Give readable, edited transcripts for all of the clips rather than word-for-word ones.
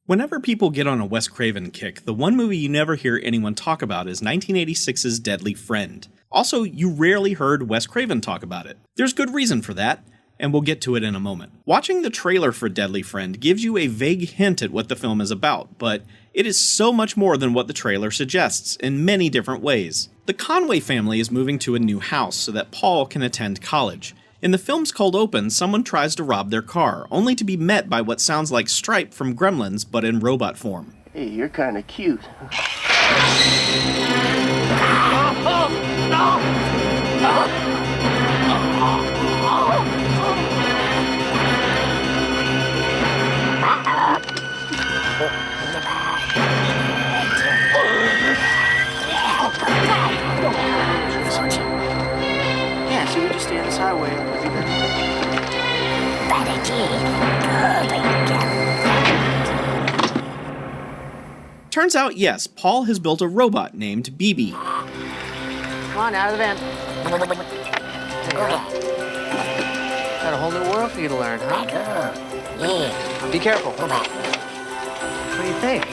Whenever people get on a Wes Craven kick, the one movie you never hear anyone talk about is 1986's Deadly Friend. Also, you rarely heard Wes Craven talk about it. There's good reason for that, and we'll get to it in a moment. Watching the trailer for Deadly Friend gives you a vague hint at what the film is about, but it is so much more than what the trailer suggests, in many different ways. The Conway family is moving to a new house so that Paul can attend college. In the film's cold open, someone tries to rob their car, only to be met by what sounds like Stripe from Gremlins, but in robot form. Hey, you're kind of cute. Yeah, so we just stay on this highway. Turns out, yes, Paul has built a robot named BB. Come on, out of the van. Got a whole new world for you to learn, huh? Be careful. What do you think?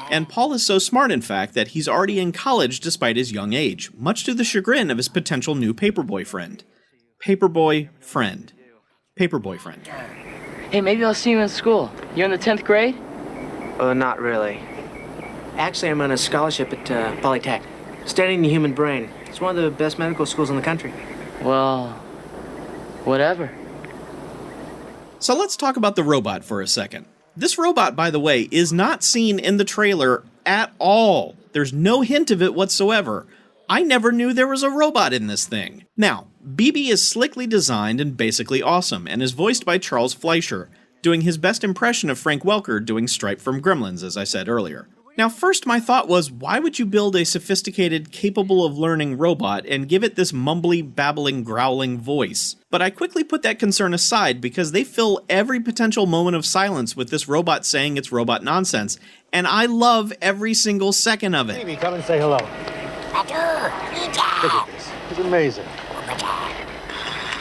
And Paul is so smart, in fact, that he's already in college despite his young age, much to the chagrin of his potential new paperboy friend. Paperboy friend. Paperboy friend. Hey, maybe I'll see you in school. You're in the 10th grade? Not really. Actually, I'm on a scholarship at Polytech, studying the human brain. It's one of the best medical schools in the country. Well, whatever. So let's talk about the robot for a second. This robot, by the way, is not seen in the trailer at all. There's no hint of it whatsoever. I never knew there was a robot in this thing. Now, BB is slickly designed and basically awesome, and is voiced by Charles Fleischer, doing his best impression of Frank Welker doing Stripe from Gremlins, as I said earlier. Now, first my thought was, why would you build a sophisticated, capable of learning robot and give it this mumbly, babbling, growling voice? But I quickly put that concern aside because they fill every potential moment of silence with this robot saying it's robot nonsense, and I love every single second of it. Baby, come and say hello. Look at this. It's amazing.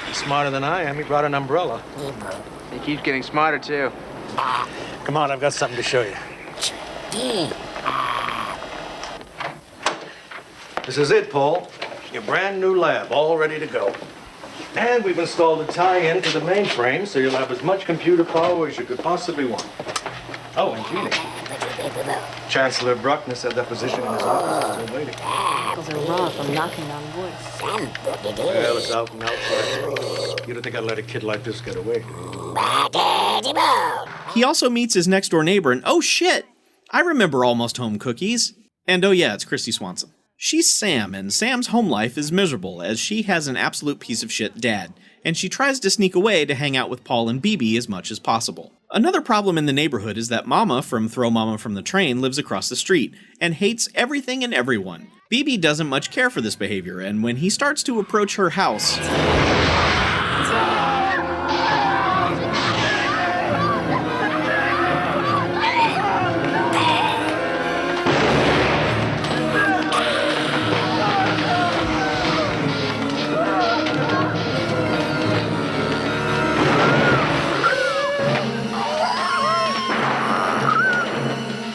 He's smarter than I am. He brought an umbrella. He keeps getting smarter, too. Come on, I've got something to show you. This is it, Paul. Your brand new lab, all ready to go. And we've installed a tie-in to the mainframe, so you'll have as much computer power as you could possibly want. Oh, and Jeannie. Chancellor Bruckner said that position in his office is waiting. Those are raw from knocking on wood. Well, it's out and out. You don't think I'd let a kid like this get away? He also meets his next-door neighbor, and oh shit! I remember Almost Home Cookies. And oh yeah, it's Christy Swanson. She's Sam, and Sam's home life is miserable, as she has an absolute piece of shit dad, and she tries to sneak away to hang out with Paul and BB as much as possible. Another problem in the neighborhood is that Mama from Throw Mama from the Train lives across the street, and hates everything and everyone. BB doesn't much care for this behavior, and when he starts to approach her house...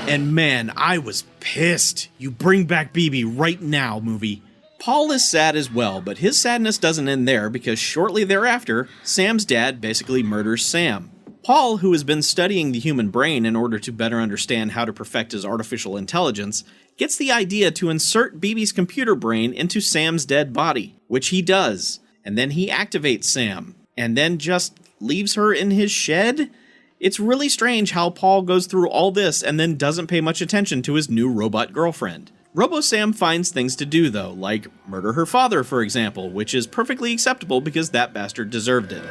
And man, I was pissed. You bring back BB right now, movie. Paul is sad as well, but his sadness doesn't end there because shortly thereafter, Sam's dad basically murders Sam. Paul, who has been studying the human brain in order to better understand how to perfect his artificial intelligence, gets the idea to insert BB's computer brain into Sam's dead body, which he does. And then he activates Sam, and then just leaves her in his shed? It's really strange how Paul goes through all this and then doesn't pay much attention to his new robot girlfriend. Robo-Sam finds things to do though, like murder her father, for example, which is perfectly acceptable because that bastard deserved it.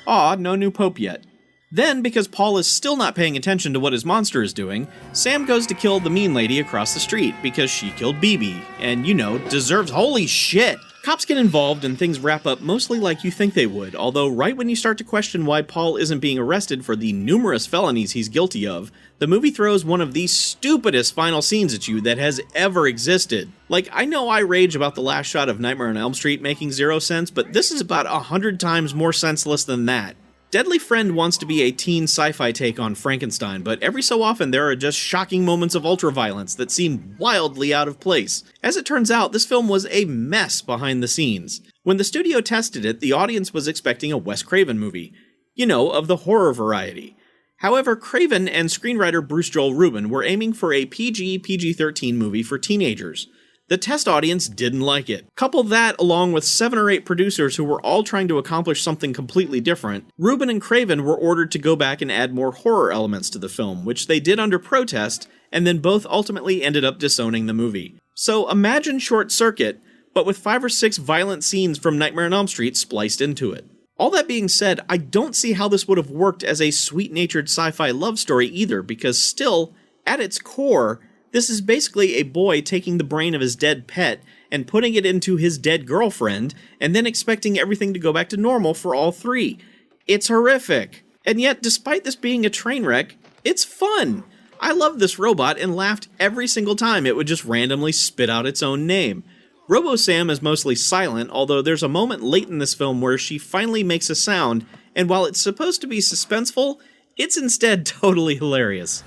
Aw, no new pope yet. Then, because Paul is still not paying attention to what his monster is doing, Sam goes to kill the mean lady across the street because she killed BB, and, deserves holy shit! Cops get involved and things wrap up mostly like you think they would, although right when you start to question why Paul isn't being arrested for the numerous felonies he's guilty of, the movie throws one of the stupidest final scenes at you that has ever existed. Like, I know I rage about the last shot of Nightmare on Elm Street making zero sense, but this is about 100 times more senseless than that. Deadly Friend wants to be a teen sci-fi take on Frankenstein, but every so often there are just shocking moments of ultraviolence that seem wildly out of place. As it turns out, this film was a mess behind the scenes. When the studio tested it, the audience was expecting a Wes Craven movie. Of the horror variety. However, Craven and screenwriter Bruce Joel Rubin were aiming for a PG-13 movie for teenagers. The test audience didn't like it. Couple that along with 7 or 8 producers who were all trying to accomplish something completely different, Rubin and Craven were ordered to go back and add more horror elements to the film, which they did under protest, and then both ultimately ended up disowning the movie. So imagine Short Circuit, but with 5 or 6 violent scenes from Nightmare on Elm Street spliced into it. All that being said, I don't see how this would have worked as a sweet-natured sci-fi love story either, because still, at its core, this is basically a boy taking the brain of his dead pet and putting it into his dead girlfriend, and then expecting everything to go back to normal for all 3. It's horrific. And yet, despite this being a train wreck, it's fun. I loved this robot and laughed every single time it would just randomly spit out its own name. Robo-Sam is mostly silent, although there's a moment late in this film where she finally makes a sound, and while it's supposed to be suspenseful, it's instead totally hilarious.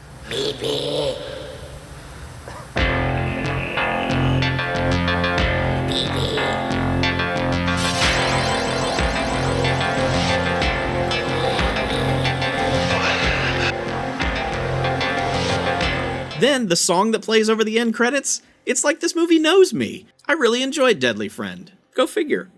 Then, the song that plays over the end credits, it's like this movie knows me. I really enjoyed Deadly Friend. Go figure.